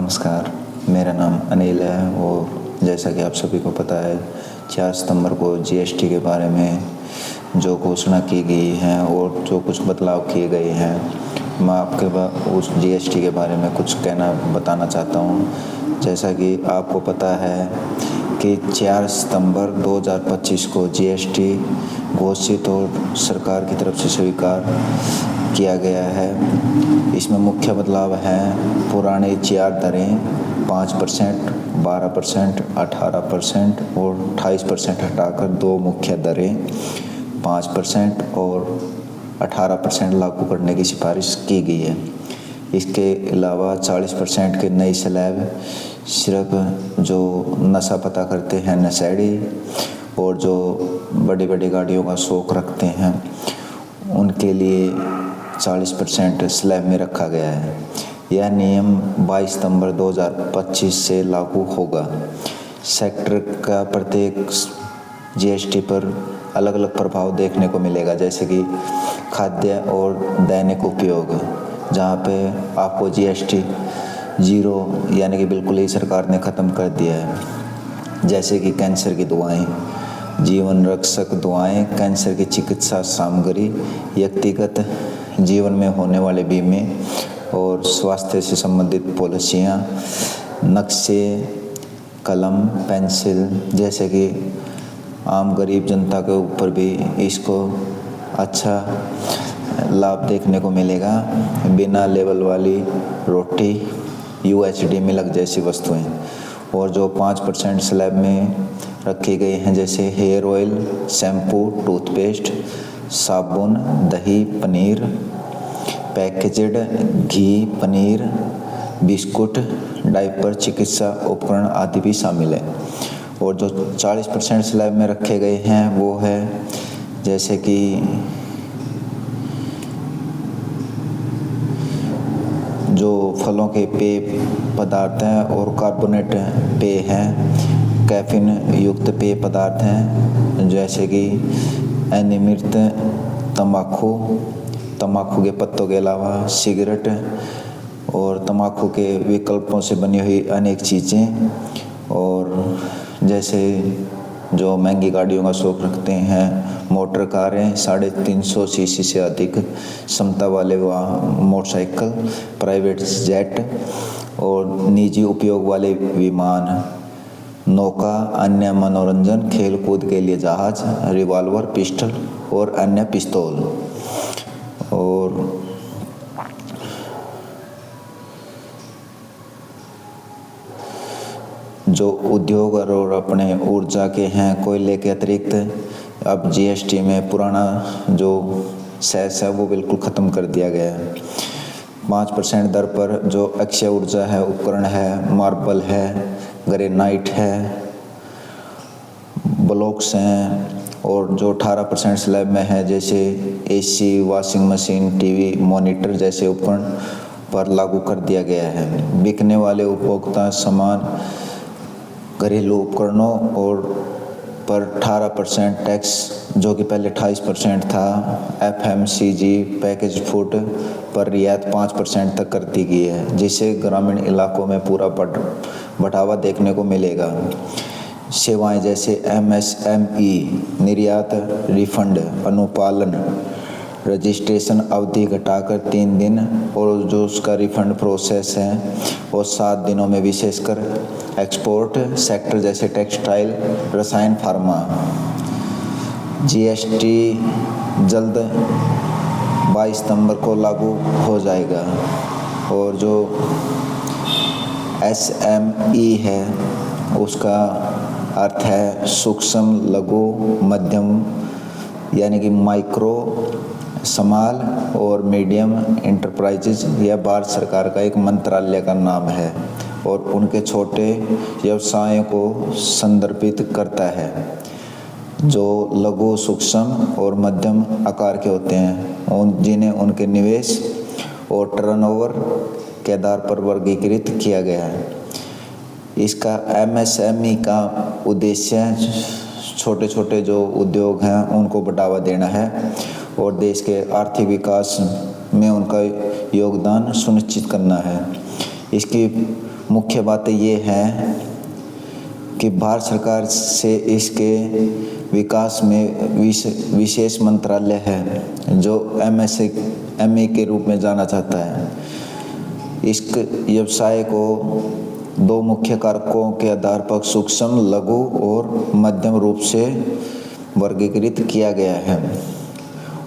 नमस्कार, मेरा नाम अनिल है और जैसा कि आप सभी को पता है 4 सितंबर को जीएसटी के बारे में जो घोषणा की गई है और जो कुछ बदलाव किए गए हैं, मैं आपके उस जीएसटी के बारे में कुछ बताना चाहता हूँ। जैसा कि आपको पता है कि 4 सितंबर 2025 को जीएसटी घोषित और सरकार की तरफ से स्वीकार किया गया है। इसमें मुख्य बदलाव हैं पुराने 4 दरें 5%, 12%, 18% और 28% हटाकर 2 मुख्य दरें 5% और 18% लागू करने की सिफारिश की गई है। इसके अलावा 40% के नई स्लैब सिर्फ जो नशा पता करते हैं नशेड़ी और जो बड़ी बड़ी गाड़ियों का शौक रखते हैं उनके लिए 40% स्लैब में रखा गया है। यह नियम 22 सितंबर 2025 से लागू होगा। सेक्टर का प्रत्येक जीएसटी पर अलग अलग प्रभाव देखने को मिलेगा, जैसे कि खाद्य और दैनिक उपयोग, जहाँ पे आपको जीएसटी 0 यानी कि बिल्कुल ही सरकार ने ख़त्म कर दिया है। जैसे कि कैंसर की दवाएं, जीवन रक्षक दवाएं, कैंसर की चिकित्सा सामग्री, व्यक्तिगत जीवन में होने वाले बीमे और स्वास्थ्य से संबंधित पॉलिसियाँ, नक्शे, कलम, पेंसिल, जैसे कि आम गरीब जनता के ऊपर भी इसको अच्छा लाभ देखने को मिलेगा। बिना लेबल वाली रोटी, यूएचडी मिल्क जैसी वस्तुएं, और जो 5% स्लैब में रखी गई हैं, जैसे हेयर ऑयल, शैम्पू, टूथपेस्ट, साबुन, दही, पनीर, पैकेज्ड घी, पनीर, बिस्कुट, डायपर, चिकित्सा उपकरण आदि भी शामिल है। और जो 40% स्लैब में रखे गए हैं वो है जैसे कि जो फलों के पेय पदार्थ हैं और कार्बोनेट पेय हैं, कैफीन युक्त पेय पदार्थ हैं, जैसे कि अनियमित तंबाकू के पत्तों के अलावा सिगरेट और तंबाकू के विकल्पों से बनी हुई अनेक चीज़ें, और जैसे जो महंगी गाड़ियों का शौक रखते हैं, मोटर कारें, 350 सीसी से अधिक क्षमता वाले मोटरसाइकिल, प्राइवेट जेट और निजी उपयोग वाले विमान, नौका, अन्य मनोरंजन, खेल कूद के लिए जहाज, रिवॉल्वर, पिस्टल और अन्य पिस्तौल। और जो उद्योग और अपने ऊर्जा के हैं, कोयले के अतिरिक्त अब जीएसटी में पुराना जो सेस है वो बिल्कुल ख़त्म कर दिया गया है। 5% दर पर जो अक्षय ऊर्जा है, उपकरण है, मार्बल है, ग्रेनाइट है, ब्लॉक्स हैं, और जो 18% स्लैब में है, जैसे AC, washing machine, TV, monitor जैसे उपकरण पर लागू कर दिया गया है। बिकने वाले उपभोक्ता सामान, घरेलू उपकरणों और पर 18% टैक्स, जो कि पहले 28% था, एफएमसीजी पैकेज फूड पर रियायत 5% तक कर दी गई है, जिससे ग्रामीण इलाकों में पूरा बढ़ावा देखने को मिलेगा। सेवाएं जैसे एमएसएमई, निर्यात, रिफंड, अनुपालन, रजिस्ट्रेशन अवधि घटाकर 3 दिन और जो उसका रिफंड प्रोसेस है वो 7 दिनों में, विशेषकर एक्सपोर्ट सेक्टर जैसे टेक्सटाइल, रसायन, फार्मा। जीएसटी जल्द 22 सितंबर को लागू हो जाएगा। और जो एसएमई है उसका अर्थ है सूक्ष्म, लघु, मध्यम यानी कि माइक्रो, स्मॉल और मीडियम एंटरप्राइजेज। यह भारत सरकार का एक मंत्रालय का नाम है और उनके छोटे व्यवसायों को संदर्भित करता है, जो लघु, सूक्ष्म और मध्यम आकार के होते हैं, जिन्हें उनके निवेश और टर्नओवर के आधार पर वर्गीकृत किया गया है। इसका एमएसएमई का उद्देश्य छोटे छोटे जो उद्योग हैं उनको बढ़ावा देना है और देश के आर्थिक विकास में उनका योगदान सुनिश्चित करना है। इसकी मुख्य बातें ये हैं कि भारत सरकार से इसके विकास में विशेष मंत्रालय है जो MSME के रूप में जाना जाता है। इस व्यवसाय को दो मुख्य कारकों के आधार पर सूक्ष्म, लघु और मध्यम रूप से वर्गीकृत किया गया है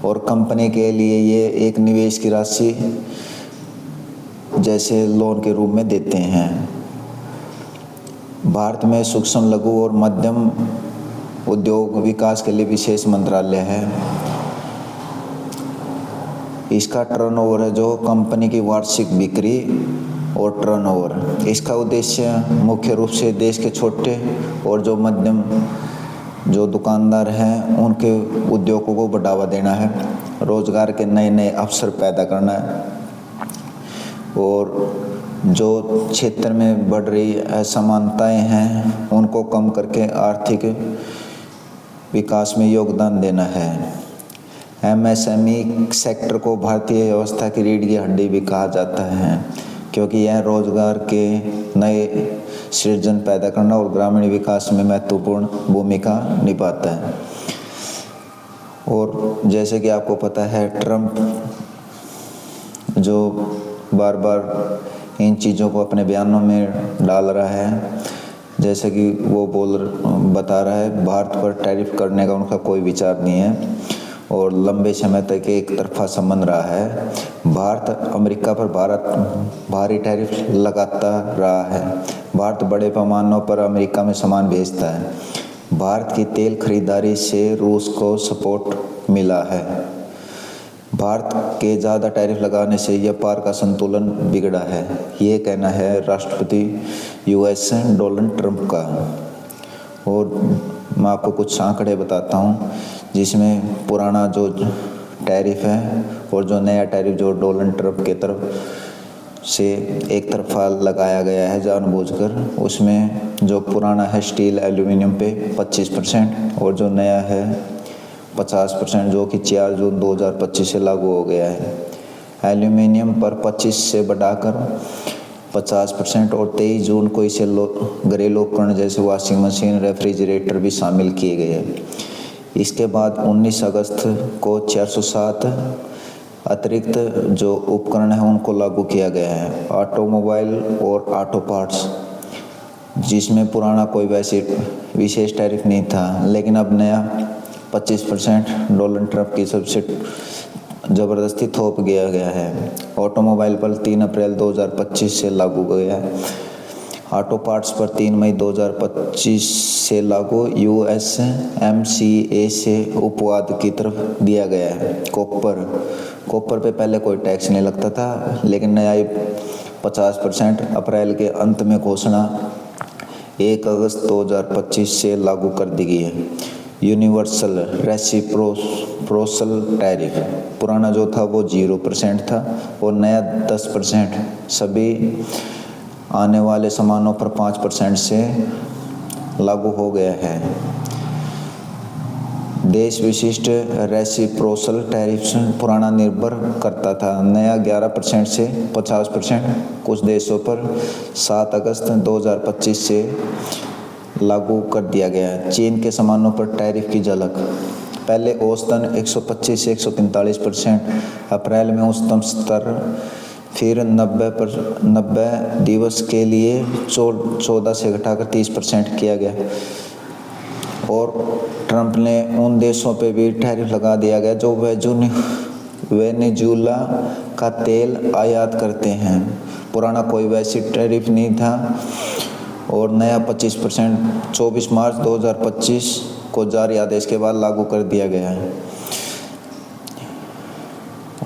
और कंपनी के लिए ये एक निवेश की राशि जैसे लोन के रूप में देते हैं। भारत में सूक्ष्म, लघु और मध्यम उद्योग विकास के लिए विशेष मंत्रालय है। इसका टर्नओवर है जो कंपनी की वार्षिक बिक्री और टर्नओवर। इसका उद्देश्य मुख्य रूप से देश के छोटे और जो मध्यम जो दुकानदार हैं उनके उद्योगों को बढ़ावा देना है, रोजगार के नए नए अवसर पैदा करना है और जो क्षेत्र में बढ़ रही असमानताएं हैं उनको कम करके आर्थिक विकास में योगदान देना है। MSME सेक्टर को भारतीय व्यवस्था की रीढ़ की हड्डी भी कहा जाता है क्योंकि यह रोजगार के नए सृजन पैदा करना और ग्रामीण विकास में महत्वपूर्ण भूमिका निभाता है। और जैसे कि आपको पता है, ट्रंप जो बार बार इन चीज़ों को अपने बयानों में डाल रहा है, जैसे कि वो बता रहा है भारत पर टैरिफ करने का उनका कोई विचार नहीं है और लंबे समय तक एक तरफा संबंध रहा है। भारत अमेरिका पर भारी टैरिफ लगाता रहा है। भारत बड़े पैमानों पर अमेरिका में सामान भेजता है। भारत की तेल खरीदारी से रूस को सपोर्ट मिला है। भारत के ज़्यादा टैरिफ लगाने से व्यापार का संतुलन बिगड़ा है, ये कहना है राष्ट्रपति US डोनाल्ड ट्रंप का। और मैं आपको कुछ आंकड़े बताता हूँ जिसमें पुराना जो टैरिफ है और जो नया टैरिफ जो डोनाल्ड ट्रंप के तरफ से एक तरफा लगाया गया है जानबूझकर, उसमें जो पुराना है स्टील एल्यूमिनियम पे 25% और जो नया है 50% जो कि 4 जून 2025 से लागू हो गया है। एल्यूमिनियम पर 25 से बढ़ाकर 50% और 23 जून को इसे घरेलू उपकरण जैसे वॉशिंग मशीन, रेफ्रिजरेटर भी शामिल किए गए हैं। इसके बाद 19 अगस्त को 407 अतिरिक्त जो उपकरण है उनको लागू किया गया है। ऑटोमोबाइल और ऑटो पार्ट्स, जिसमें पुराना कोई वैसे विशेष टैरिफ नहीं था, लेकिन अब नया 25% डोनाल्ड ट्रंप की सबसे ज़बरदस्ती थोप गया है। ऑटोमोबाइल पर 3 अप्रैल 2025 से लागू गया है। ऑटो पार्ट्स पर 3 मई 2025 से लागू। USMCA से उपवाद की तरफ दिया गया है। कॉपर पे पहले कोई टैक्स नहीं लगता था, लेकिन नया 50% अप्रैल के अंत में घोषणा 1 अगस्त 2025 से लागू कर दी गई है। यूनिवर्सल रेसिप्रोकल टैरिफ, पुराना जो था वो 0% था और नया 10% सभी आने वाले सामानों पर 5% से लागू हो गया है। देश विशिष्ट रेसिप्रोकल टैरिफ पुराना निर्भर करता था, नया 11% से 50% कुछ देशों पर 7 अगस्त 2025 से लागू कर दिया गया है। चीन के सामानों पर टैरिफ की झलक, पहले औसतन 125 से 143%, अप्रैल में उच्चतम स्तर, फिर 90 दिवस के लिए 14 से घटाकर 30% किया गया और ट्रंप ने उन देशों पे भी टैरिफ लगा दिया गया जो वेनेजुएला का तेल आयात करते हैं। पुराना कोई वैसी टैरिफ नहीं था और नया 25% 24 मार्च 2025 को जारी आदेश के बाद लागू कर दिया गया है।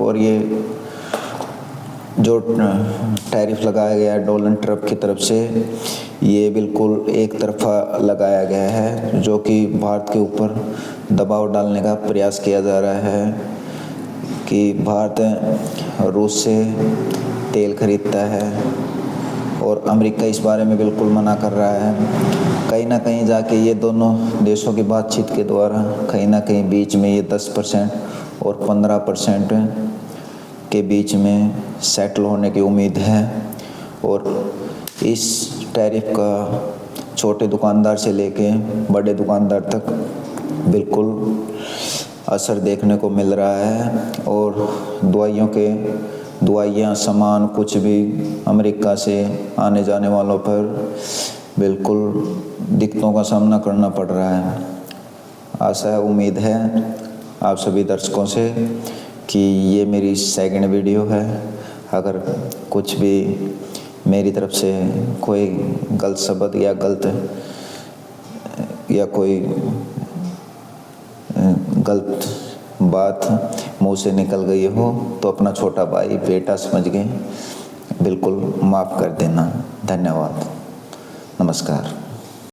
और ये जो टैरिफ लगाया गया है डोनाल्ड ट्रंप की तरफ से, ये बिल्कुल एक तरफा लगाया गया है, जो कि भारत के ऊपर दबाव डालने का प्रयास किया जा रहा है कि भारत रूस से तेल खरीदता है और अमेरिका इस बारे में बिल्कुल मना कर रहा है। कहीं ना कहीं जाके ये दोनों देशों की बातचीत के द्वारा कहीं ना कहीं बीच में ये 10% और 15% के बीच में सेटल होने की उम्मीद है और इस टैरिफ का छोटे दुकानदार से लेके बड़े दुकानदार तक बिल्कुल असर देखने को मिल रहा है। और दवाइयाँ सामान कुछ भी अमेरिका से आने जाने वालों पर बिल्कुल दिक्कतों का सामना करना पड़ रहा है। आशा है, उम्मीद है आप सभी दर्शकों से कि ये मेरी सेकंड वीडियो है। अगर कुछ भी मेरी तरफ से कोई गलत शब्द या कोई गलत बात मुंह से निकल गई हो तो अपना छोटा भाई बेटा समझ के बिल्कुल माफ़ कर देना। धन्यवाद। नमस्कार।